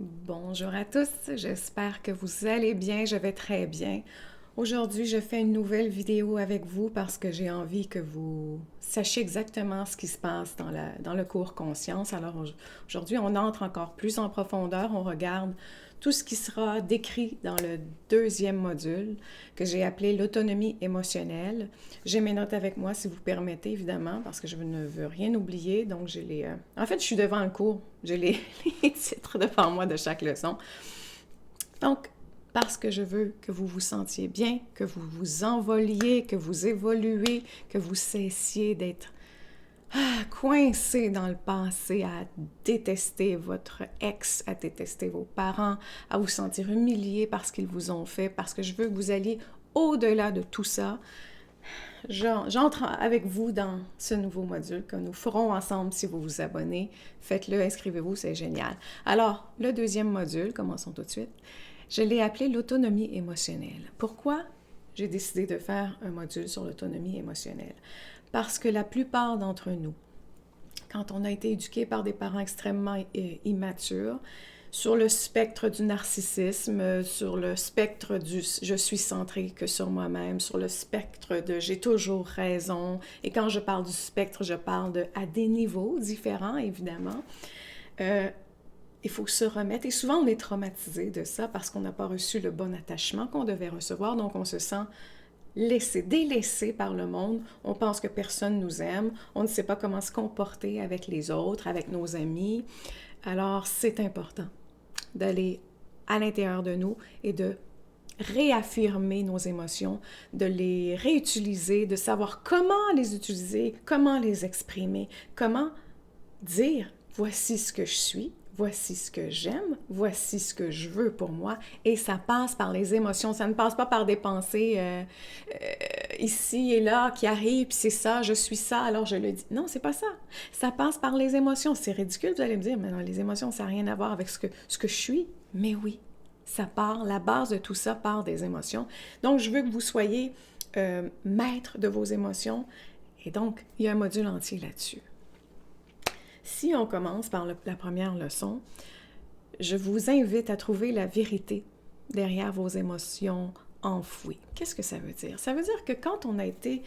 Bonjour à tous, j'espère que vous allez bien, je vais très bien. Aujourd'hui, je fais une nouvelle vidéo avec vous parce que j'ai envie que vous sachiez exactement ce qui se passe dans le cours Conscience. Alors aujourd'hui, on entre encore plus en profondeur, on regarde tout ce qui sera décrit dans le deuxième module que j'ai appelé l'autonomie émotionnelle. J'ai mes notes avec moi, si vous permettez, évidemment, parce que je ne veux rien oublier. Donc, j'ai les... En fait, je suis devant le cours. J'ai les titres devant moi de chaque leçon. Donc, parce que je veux que vous vous sentiez bien, que vous vous envoliez, que vous évoluez, que vous cessiez d'être coincé dans le passé, à détester votre ex, à détester vos parents, à vous sentir humilié parce qu'ils vous ont fait, parce que je veux que vous alliez au-delà de tout ça. J'entre avec vous dans ce nouveau module que nous ferons ensemble si vous vous abonnez. Faites-le, inscrivez-vous, c'est génial. Alors, le deuxième module, commençons tout de suite. Je l'ai appelé l'autonomie émotionnelle. Pourquoi j'ai décidé de faire un module sur l'autonomie émotionnelle? Parce que la plupart d'entre nous, quand on a été éduqué par des parents extrêmement immatures, sur le spectre du narcissisme, sur le spectre du je suis centré que sur moi-même, sur le spectre de j'ai toujours raison. Et quand je parle du spectre, je parle à des niveaux différents, évidemment. Il faut se remettre. Et souvent, on est traumatisé de ça parce qu'on n'a pas reçu le bon attachement qu'on devait recevoir. Donc, on se sent laissé, délaissé par le monde. On pense que personne nous aime. On ne sait pas comment se comporter avec les autres, avec nos amis. Alors, c'est important d'aller à l'intérieur de nous et de réaffirmer nos émotions, de les réutiliser, de savoir comment les utiliser, comment les exprimer, comment dire voici ce que je suis, voici ce que j'aime, voici ce que je veux pour moi. Et ça passe par les émotions, ça ne passe pas par des pensées ici et là qui arrivent, puis c'est ça, je suis ça, alors je le dis. Non, c'est pas ça. Ça passe par les émotions. C'est ridicule, vous allez me dire, mais non, les émotions, ça n'a rien à voir avec ce que je suis. Mais oui, ça part, la base de tout ça part des émotions. Donc, je veux que vous soyez maître de vos émotions. Et donc, il y a un module entier là-dessus. Si on commence par la première leçon, je vous invite à trouver la vérité derrière vos émotions enfouies. Qu'est-ce que ça veut dire? Ça veut dire que quand on a été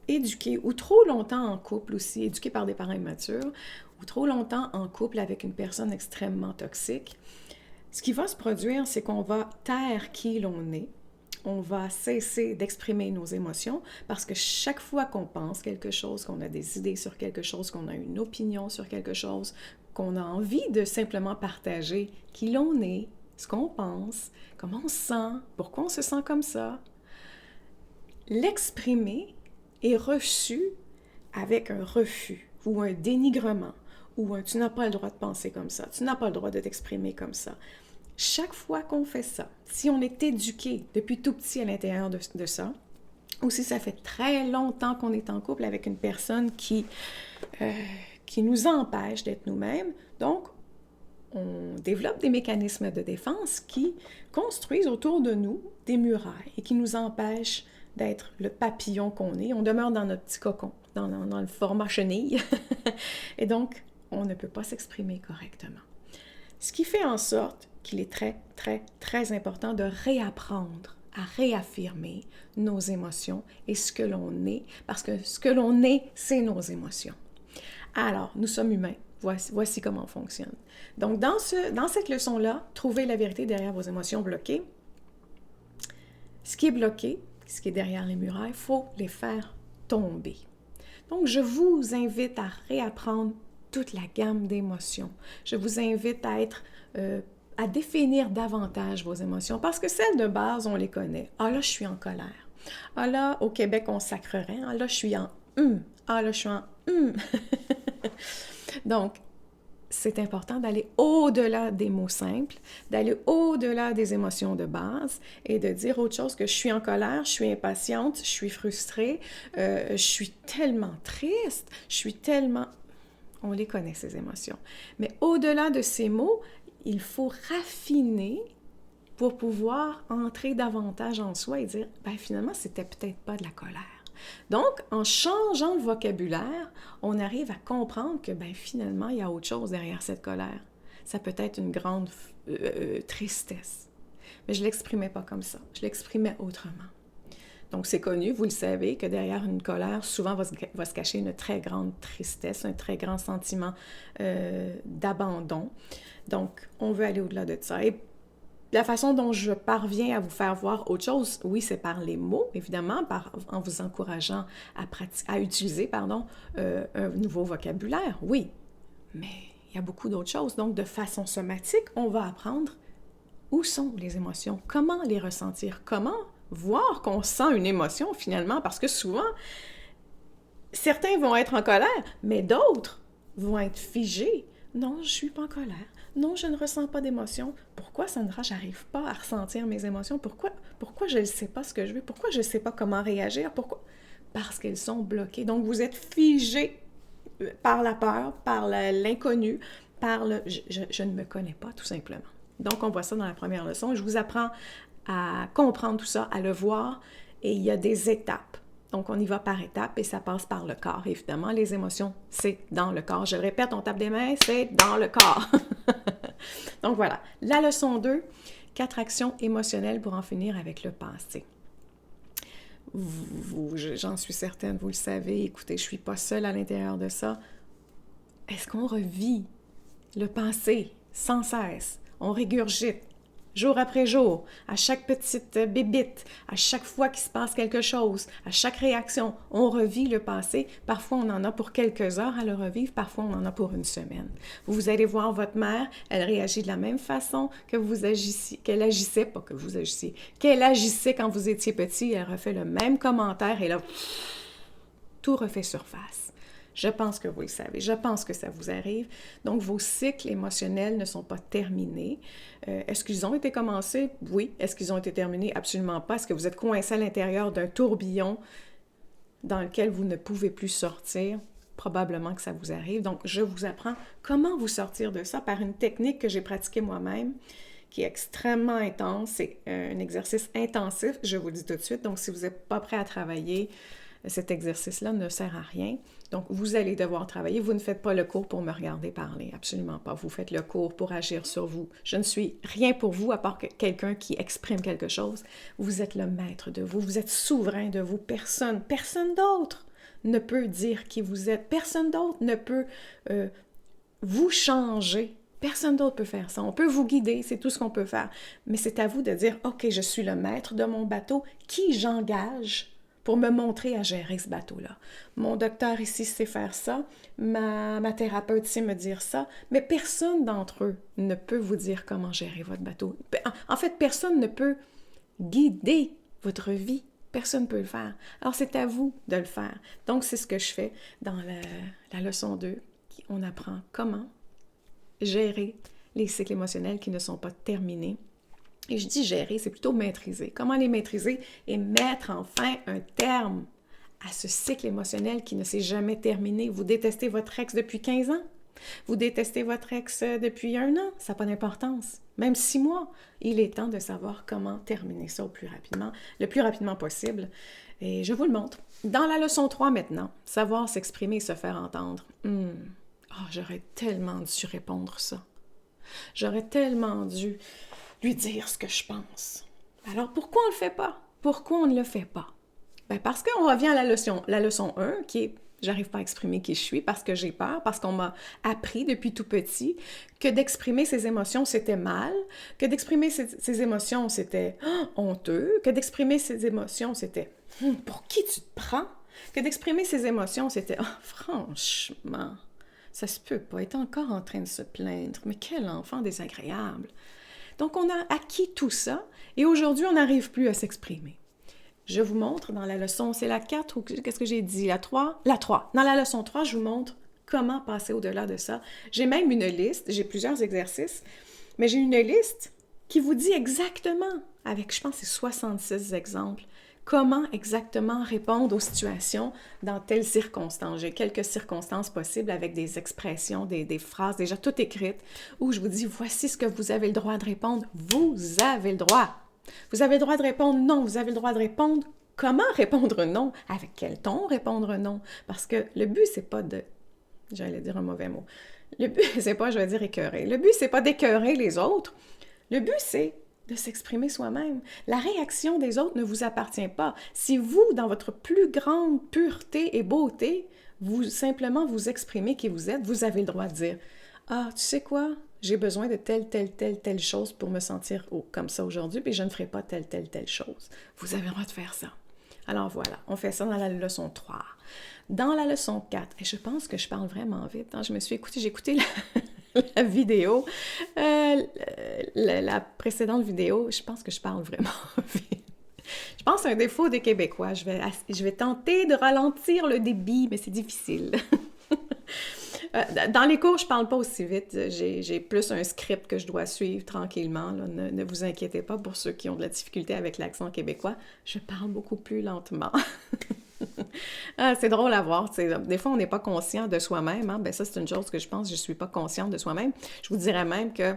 éduqué, ou trop longtemps en couple aussi, éduqué par des parents immatures, ou trop longtemps en couple avec une personne extrêmement toxique, ce qui va se produire, c'est qu'on va taire qui l'on est, on va cesser d'exprimer nos émotions parce que chaque fois qu'on pense quelque chose, qu'on a des idées sur quelque chose, qu'on a une opinion sur quelque chose, qu'on a envie de simplement partager qui l'on est, ce qu'on pense, comment on se sent, pourquoi on se sent comme ça, l'exprimer est reçu avec un refus ou un dénigrement ou un tu n'as pas le droit de penser comme ça, tu n'as pas le droit de t'exprimer comme ça. Chaque fois qu'on fait ça, si on est éduqué depuis tout petit à l'intérieur de ça, ou si ça fait très longtemps qu'on est en couple avec une personne qui nous empêche d'être nous-mêmes, donc on développe des mécanismes de défense qui construisent autour de nous des murailles et qui nous empêchent d'être le papillon qu'on est. On demeure dans notre petit cocon, dans le format chenille. Et donc, on ne peut pas s'exprimer correctement. Ce qui fait en sorte qu'il est très, très, très important de réapprendre à réaffirmer nos émotions et ce que l'on est, parce que ce que l'on est, c'est nos émotions. Alors, nous sommes humains. Voici comment on fonctionne. Donc, dans cette leçon-là, trouvez la vérité derrière vos émotions bloquées. Ce qui est bloqué, ce qui est derrière les murailles, il faut les faire tomber. Donc, je vous invite à réapprendre toute la gamme d'émotions. Je vous invite à définir davantage vos émotions parce que celles de base, on les connaît. Ah là, je suis en colère. Ah là, au Québec, on sacrerait. Ah là, je suis en Ah là, je suis en Donc, c'est important d'aller au-delà des mots simples, d'aller au-delà des émotions de base et de dire autre chose que je suis en colère, je suis impatiente, je suis frustrée, je suis tellement triste, je suis tellement... On les connaît, ces émotions. Mais au-delà de ces mots, il faut raffiner pour pouvoir entrer davantage en soi et dire, ben finalement, c'était peut-être pas de la colère. Donc, en changeant le vocabulaire, on arrive à comprendre que ben finalement, il y a autre chose derrière cette colère. ça peut être une grande tristesse. Mais je ne l'exprimais pas comme ça, je l'exprimais autrement. Donc, c'est connu, vous le savez, que derrière une colère, souvent va se cacher une très grande tristesse, un très grand sentiment d'abandon. Donc, on veut aller au-delà de ça. Et la façon dont je parviens à vous faire voir autre chose, oui, c'est par les mots, évidemment, en vous encourageant à utiliser un nouveau vocabulaire, oui. Mais il y a beaucoup d'autres choses. Donc, de façon somatique, on va apprendre où sont les émotions, comment les ressentir, comment voir qu'on sent une émotion finalement, parce que souvent, certains vont être en colère, mais d'autres vont être figés. Non, je ne suis pas en colère. Non, je ne ressens pas d'émotion. Pourquoi, Sandra, j'arrive pas à ressentir mes émotions? Pourquoi je ne sais pas ce que je veux? Pourquoi je ne sais pas comment réagir? Pourquoi? Parce qu'elles sont bloquées. Donc, vous êtes figés par la peur, par l'inconnu, par le « je ne me connais pas » tout simplement. Donc, on voit ça dans la première leçon. Je vous apprends à comprendre tout ça, à le voir, et il y a des étapes. Donc, on y va par étapes et ça passe par le corps, évidemment. Les émotions, c'est dans le corps. Je le répète, on tape des mains, c'est dans le corps. Donc, voilà. La leçon 2, 4 actions émotionnelles pour en finir avec le passé. J'en suis certaine, vous le savez, écoutez, je ne suis pas seule à l'intérieur de ça. Est-ce qu'on revit le passé sans cesse? On régurgite jour après jour, à chaque petite bébite, à chaque fois qu'il se passe quelque chose, à chaque réaction, on revit le passé. Parfois, on en a pour quelques heures à le revivre, parfois, on en a pour une semaine. Vous allez voir votre mère, elle réagit de la même façon que vous agissiez, qu'elle agissait quand vous étiez petit, elle refait le même commentaire et là, tout refait surface. Je pense que vous le savez, je pense que ça vous arrive. Donc, vos cycles émotionnels ne sont pas terminés. Est-ce qu'ils ont été commencés? Oui. Est-ce qu'ils ont été terminés? Absolument pas. Est-ce que vous êtes coincé à l'intérieur d'un tourbillon dans lequel vous ne pouvez plus sortir? Probablement que ça vous arrive. Donc, je vous apprends comment vous sortir de ça par une technique que j'ai pratiquée moi-même, qui est extrêmement intense. C'est un exercice intensif, je vous le dis tout de suite. Donc, si vous n'êtes pas prêt à travailler, cet exercice-là ne sert à rien. Donc, vous allez devoir travailler. Vous ne faites pas le cours pour me regarder parler, absolument pas. Vous faites le cours pour agir sur vous. Je ne suis rien pour vous à part que quelqu'un qui exprime quelque chose. Vous êtes le maître de vous. Vous êtes souverain de vous. Personne d'autre ne peut dire qui vous êtes. Personne d'autre ne peut vous changer. Personne d'autre peut faire ça. On peut vous guider, c'est tout ce qu'on peut faire. Mais c'est à vous de dire, OK, je suis le maître de mon bateau. Qui j'engage pour me montrer à gérer ce bateau-là? Mon docteur ici sait faire ça, ma thérapeute sait me dire ça, mais personne d'entre eux ne peut vous dire comment gérer votre bateau. En fait, personne ne peut guider votre vie. Personne ne peut le faire. Alors, c'est à vous de le faire. Donc, c'est ce que je fais dans la leçon 2. On apprend comment gérer les cycles émotionnels qui ne sont pas terminés. Et je dis gérer, c'est plutôt maîtriser. Comment les maîtriser et mettre enfin un terme à ce cycle émotionnel qui ne s'est jamais terminé. Vous détestez votre ex depuis 15 ans. Vous détestez votre ex depuis 1 an. Ça n'a pas d'importance. Même 6 mois. Il est temps de savoir comment terminer ça le plus rapidement possible. Et je vous le montre. Dans la leçon 3 maintenant, savoir s'exprimer et se faire entendre. J'aurais tellement dû répondre ça. J'aurais tellement dû lui dire ce que je pense. Alors, pourquoi on ne le fait pas? Pourquoi on ne le fait pas? Parce qu'on revient à la leçon 1, qui est « j'arrive pas à exprimer qui je suis parce que j'ai peur, parce qu'on m'a appris depuis tout petit que d'exprimer ses émotions, c'était mal, que d'exprimer ses émotions, c'était honteux, que d'exprimer ses émotions, c'était « pour qui tu te prends? » Que d'exprimer ses émotions, c'était « franchement, ça se peut pas, être encore en train de se plaindre, mais quel enfant désagréable! » Donc, on a acquis tout ça et aujourd'hui, on n'arrive plus à s'exprimer. Je vous montre dans la leçon, c'est la 4 ou qu'est-ce que j'ai dit? La 3? La 3. Dans la leçon 3, je vous montre comment passer au-delà de ça. J'ai même une liste, j'ai plusieurs exercices, mais j'ai une liste qui vous dit exactement, avec je pense c'est 66 exemples, comment exactement répondre aux situations dans telles circonstances. J'ai quelques circonstances possibles avec des expressions, des phrases déjà toutes écrites où je vous dis, voici ce que vous avez le droit de répondre. Vous avez le droit. Vous avez le droit de répondre non. Vous avez le droit de répondre comment répondre non. Avec quel ton répondre non. Parce que le but, c'est pas de... J'allais dire un mauvais mot. Le but, c'est pas, je vais dire, écœurer. Le but, c'est pas d'écœurer les autres. Le but, c'est de s'exprimer soi-même. La réaction des autres ne vous appartient pas. Si vous, dans votre plus grande pureté et beauté, vous simplement vous exprimez qui vous êtes, vous avez le droit de dire « Ah, tu sais quoi? J'ai besoin de telle chose pour me sentir comme ça aujourd'hui, puis je ne ferai pas telle chose. » Vous avez le droit de faire ça. Alors voilà, on fait ça dans la leçon 3. Dans la leçon 4, et je pense que je parle vraiment vite, hein, j'ai écouté la vidéo, la précédente vidéo, je pense que je parle vraiment vite. Je pense que c'est un défaut des Québécois. Je vais tenter de ralentir le débit, mais c'est difficile. Dans les cours, je parle pas aussi vite. J'ai plus un script que je dois suivre tranquillement. Là. Ne vous inquiétez pas pour ceux qui ont de la difficulté avec l'accent québécois. Je parle beaucoup plus lentement. C'est drôle à voir. Des fois, on n'est pas conscient de soi-même. Hein? Ben ça, c'est une chose que je pense, je ne suis pas consciente de soi-même. Je vous dirais même que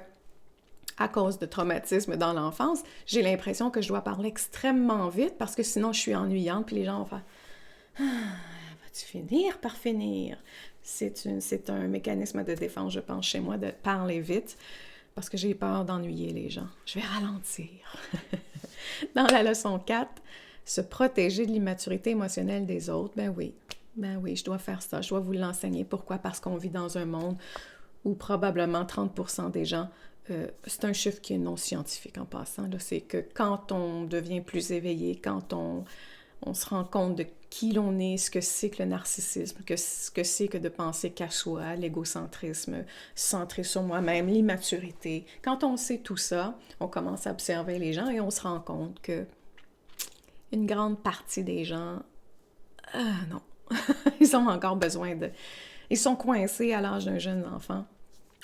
à cause de traumatismes dans l'enfance, j'ai l'impression que je dois parler extrêmement vite parce que sinon, je suis ennuyante puis les gens vont faire « Ah, vas-tu finir par finir? » C'est un mécanisme de défense, je pense, chez moi, de parler vite parce que j'ai peur d'ennuyer les gens. Je vais ralentir. Dans la leçon 4, se protéger de l'immaturité émotionnelle des autres, ben oui, je dois faire ça, je dois vous l'enseigner. Pourquoi? Parce qu'on vit dans un monde où probablement 30% des gens, c'est un chiffre qui est non scientifique en passant, là, c'est que quand on devient plus éveillé, quand on se rend compte de qui l'on est, ce que c'est que le narcissisme, ce que c'est que de penser qu'à soi, l'égocentrisme, centré sur moi-même, l'immaturité. Quand on sait tout ça, on commence à observer les gens et on se rend compte que une grande partie des gens, non, ils ont encore besoin de... Ils sont coincés à l'âge d'un jeune enfant.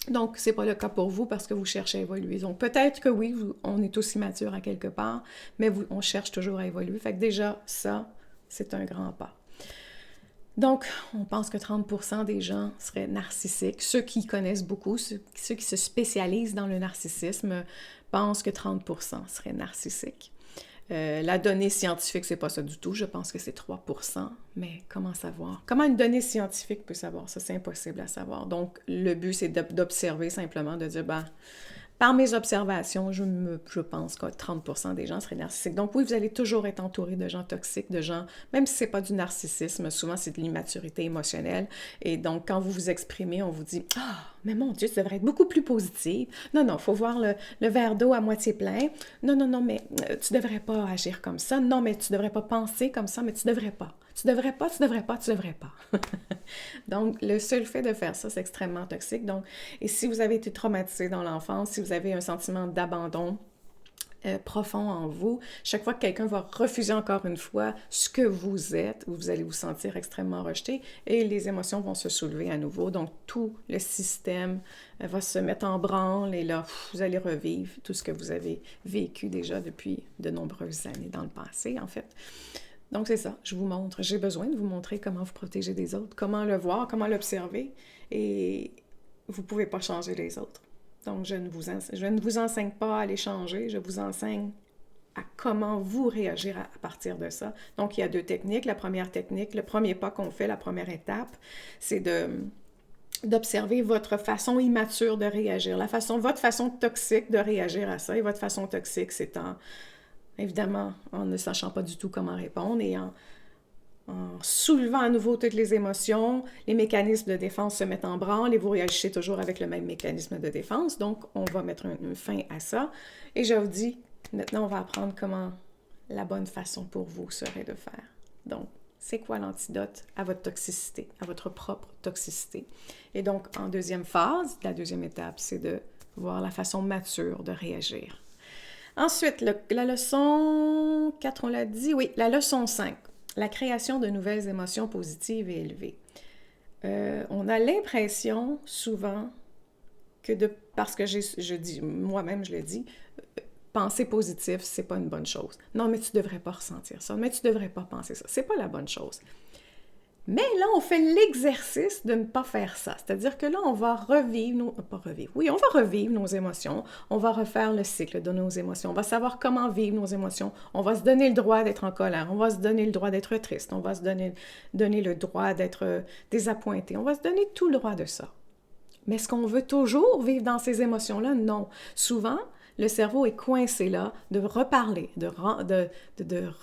Donc, c'est pas le cas pour vous parce que vous cherchez à évoluer. Donc, peut-être que oui, on est aussi mature à quelque part, mais on cherche toujours à évoluer. Fait que déjà, ça, c'est un grand pas. Donc, on pense que 30% des gens seraient narcissiques. Ceux qui connaissent beaucoup, ceux qui se spécialisent dans le narcissisme, pensent que 30% seraient narcissiques. La donnée scientifique, c'est pas ça du tout. Je pense que c'est 3%. Mais comment savoir? Comment une donnée scientifique peut savoir ça? C'est impossible à savoir. Donc, le but, c'est d'observer simplement, de dire, par mes observations, je pense que 30% des gens seraient narcissiques. Donc oui, vous allez toujours être entouré de gens toxiques, de gens, même si ce n'est pas du narcissisme, souvent c'est de l'immaturité émotionnelle. Et donc, quand vous vous exprimez, on vous dit « Ah, mais mon Dieu, tu devrais être beaucoup plus positive. Non, il faut voir le verre d'eau à moitié plein. Non, mais tu ne devrais pas agir comme ça. Non, mais tu ne devrais pas penser comme ça, mais tu ne devrais pas. Tu devrais pas. Donc, le seul fait de faire ça, c'est extrêmement toxique. Donc, et si vous avez été traumatisé dans l'enfance, si vous avez un sentiment d'abandon profond en vous, chaque fois que quelqu'un va refuser encore une fois ce que vous êtes, vous allez vous sentir extrêmement rejeté et les émotions vont se soulever à nouveau. Donc, tout le système va se mettre en branle et là, vous allez revivre tout ce que vous avez vécu déjà depuis de nombreuses années dans le passé, en fait. Donc, c'est ça, je vous montre. J'ai besoin de vous montrer comment vous protéger des autres, comment le voir, comment l'observer. Et vous ne pouvez pas changer les autres. Donc, je ne vous enseigne pas à les changer, je vous enseigne à comment vous réagir à partir de ça. Donc, il y a 2 techniques. La première technique, le premier pas qu'on fait, la première étape, c'est d'observer votre façon immature de réagir, votre façon toxique de réagir à ça. Et votre façon toxique, c'est évidemment, en ne sachant pas du tout comment répondre et en soulevant à nouveau toutes les émotions, les mécanismes de défense se mettent en branle et vous réagissez toujours avec le même mécanisme de défense. Donc, on va mettre une fin à ça. Et je vous dis, maintenant, on va apprendre comment la bonne façon pour vous serait de faire. Donc, c'est quoi l'antidote à votre toxicité, à votre propre toxicité? Et donc, en deuxième phase, la deuxième étape, c'est de voir la façon mature de réagir. Ensuite, la leçon 4, on l'a dit, oui, la leçon 5, la création de nouvelles émotions positives et élevées. On a l'impression souvent que parce que je dis, moi-même je le dis, penser positif, c'est pas une bonne chose. Non, mais tu devrais pas ressentir ça, mais tu devrais pas penser ça. C'est pas la bonne chose. Mais là, on fait l'exercice de ne pas faire ça. C'est-à-dire que là, on va revivre on va revivre nos émotions. On va refaire le cycle de nos émotions. On va savoir comment vivre nos émotions. On va se donner le droit d'être en colère. On va se donner le droit d'être triste. On va se donner le droit d'être désappointé. On va se donner tout le droit de ça. Mais est-ce qu'on veut toujours vivre dans ces émotions-là? Non. Souvent, le cerveau est coincé là de reparler, de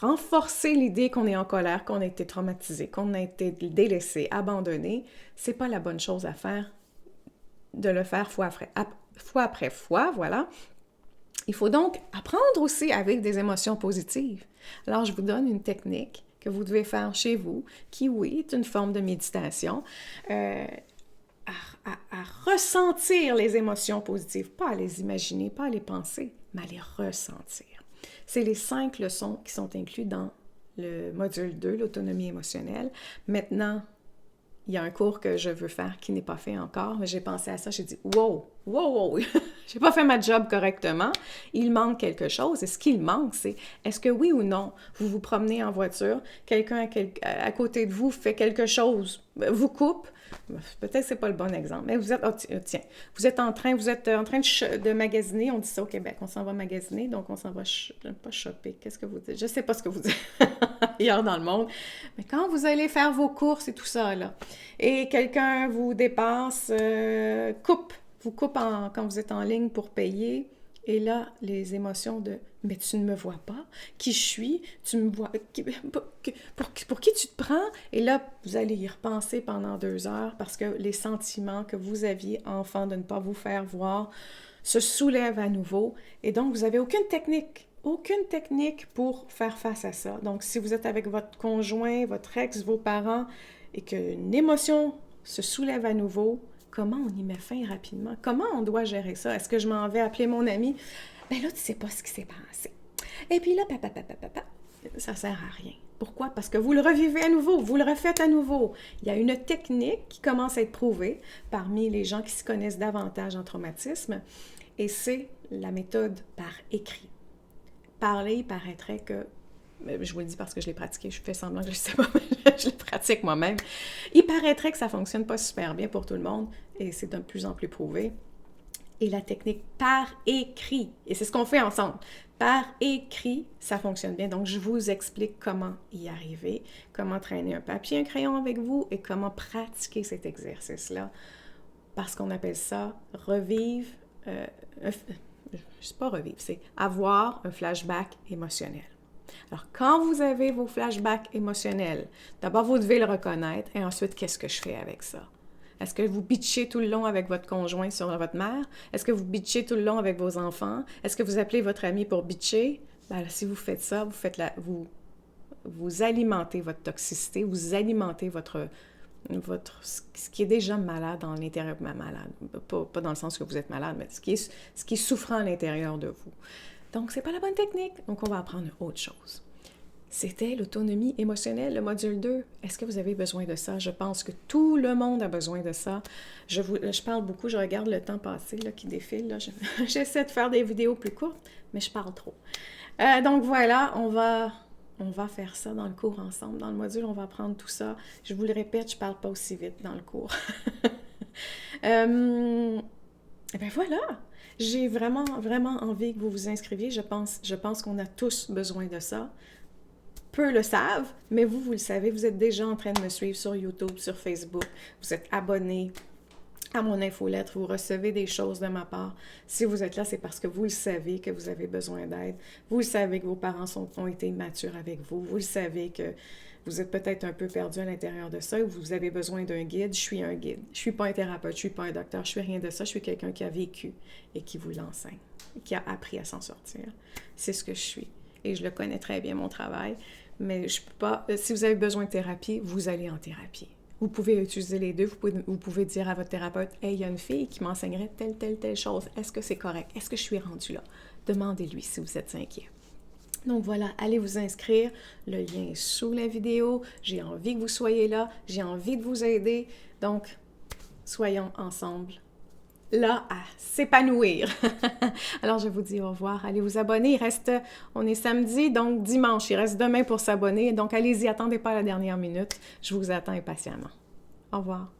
renforcer l'idée qu'on est en colère, qu'on a été traumatisé, qu'on a été délaissé, abandonné. C'est pas la bonne chose à faire de le faire fois après fois, voilà. Il faut donc apprendre aussi avec des émotions positives. Alors, je vous donne une technique que vous devez faire chez vous, qui, oui, est une forme de méditation, à ressentir les émotions positives, pas à les imaginer, pas à les penser, mais à les ressentir. C'est les 5 leçons qui sont incluses dans le module 2, l'autonomie émotionnelle. Maintenant, il y a un cours que je veux faire qui n'est pas fait encore, mais j'ai pensé à ça, j'ai dit « Wow, wow, wow, j'ai pas fait ma job correctement, il manque quelque chose. » Et ce qu'il manque, c'est est-ce que oui ou non, vous vous promenez en voiture, quelqu'un à côté de vous fait quelque chose, vous coupe, peut-être que c'est pas le bon exemple, mais vous êtes, tiens, vous êtes en train de magasiner, on dit ça au Québec, on s'en va magasiner, donc on s'en va, pas shopper, qu'est-ce que vous dites? Je sais pas ce que vous dites ailleurs dans le monde, mais quand vous allez faire vos courses et tout ça, là, et quelqu'un vous dépasse, vous coupe quand vous êtes en ligne pour payer, et là, les émotions de « mais tu ne me vois pas, qui je suis, tu me vois, pour qui tu te prends? » Et là, vous allez y repenser pendant 2 heures parce que les sentiments que vous aviez enfant de ne pas vous faire voir se soulèvent à nouveau. Et donc, vous n'avez aucune technique pour faire face à ça. Donc, si vous êtes avec votre conjoint, votre ex, vos parents, et qu'une émotion se soulève à nouveau, comment on y met fin rapidement? Comment on doit gérer ça? Est-ce que je m'en vais appeler mon ami? Ben là, tu sais pas ce qui s'est passé. Et puis là, ça sert à rien. Pourquoi? Parce que vous le revivez à nouveau, vous le refaites à nouveau. Il y a une technique qui commence à être prouvée parmi les gens qui se connaissent davantage en traumatisme, et c'est la méthode par écrit. Parler, il paraîtrait que, je vous le dis parce que je l'ai pratiqué, je fais semblant que je ne sais pas, mais je le pratique moi-même. Il paraîtrait que ça ne fonctionne pas super bien pour tout le monde, et c'est de plus en plus prouvé. Et la technique par écrit, et c'est ce qu'on fait ensemble, par écrit, ça fonctionne bien. Donc, je vous explique comment y arriver, comment traîner un papier, un crayon avec vous, et comment pratiquer cet exercice-là, parce qu'on appelle ça revivre, c'est pas revivre, c'est avoir un flashback émotionnel. Alors, quand vous avez vos flashbacks émotionnels, d'abord, vous devez le reconnaître, et ensuite, qu'est-ce que je fais avec ça? Est-ce que vous bitchez tout le long avec votre conjoint sur votre mère? Est-ce que vous bitchez tout le long avec vos enfants? Est-ce que vous appelez votre ami pour bitcher? Ben, si vous faites ça, vous alimentez votre toxicité, vous alimentez ce qui est déjà malade dans l'intérieur, malade, pas dans le sens que vous êtes malade, mais ce qui est souffrant à l'intérieur de vous. Donc, c'est pas la bonne technique. Donc, on va apprendre autre chose. C'était l'autonomie émotionnelle, le module 2. Est-ce que vous avez besoin de ça? Je pense que tout le monde a besoin de ça. Je parle beaucoup, je regarde le temps passé là, qui défile. Là. J'essaie de faire des vidéos plus courtes, mais je parle trop. Donc voilà, on va faire ça dans le cours ensemble. Dans le module, on va apprendre tout ça. Je vous le répète, je ne parle pas aussi vite dans le cours. Et bien voilà, j'ai vraiment, vraiment envie que vous vous inscriviez. Je pense qu'on a tous besoin de ça. Peu le savent, mais vous le savez, vous êtes déjà en train de me suivre sur YouTube, sur Facebook, vous êtes abonné à mon infolettre, vous recevez des choses de ma part. Si vous êtes là, c'est parce que vous le savez que vous avez besoin d'aide, vous le savez que vos parents ont été immatures avec vous, vous le savez que vous êtes peut-être un peu perdu à l'intérieur de ça, ou vous avez besoin d'un guide. Je suis un guide, je ne suis pas un thérapeute, je ne suis pas un docteur, je ne suis rien de ça, je suis quelqu'un qui a vécu et qui vous l'enseigne, qui a appris à s'en sortir. C'est ce que je suis. Et je le connais très bien, mon travail, mais je peux pas... Si vous avez besoin de thérapie, vous allez en thérapie. Vous pouvez utiliser les deux, vous pouvez dire à votre thérapeute « Hey, il y a une fille qui m'enseignerait telle chose, est-ce que c'est correct? Est-ce que je suis rendue là? » Demandez-lui si vous êtes inquiet. Donc voilà, allez vous inscrire, le lien est sous la vidéo, j'ai envie que vous soyez là, j'ai envie de vous aider, donc soyons ensemble là à s'épanouir. Alors, je vous dis au revoir. Allez vous abonner. On est samedi, donc dimanche. Il reste demain pour s'abonner. Donc, allez-y, attendez pas à la dernière minute. Je vous attends impatiemment. Au revoir.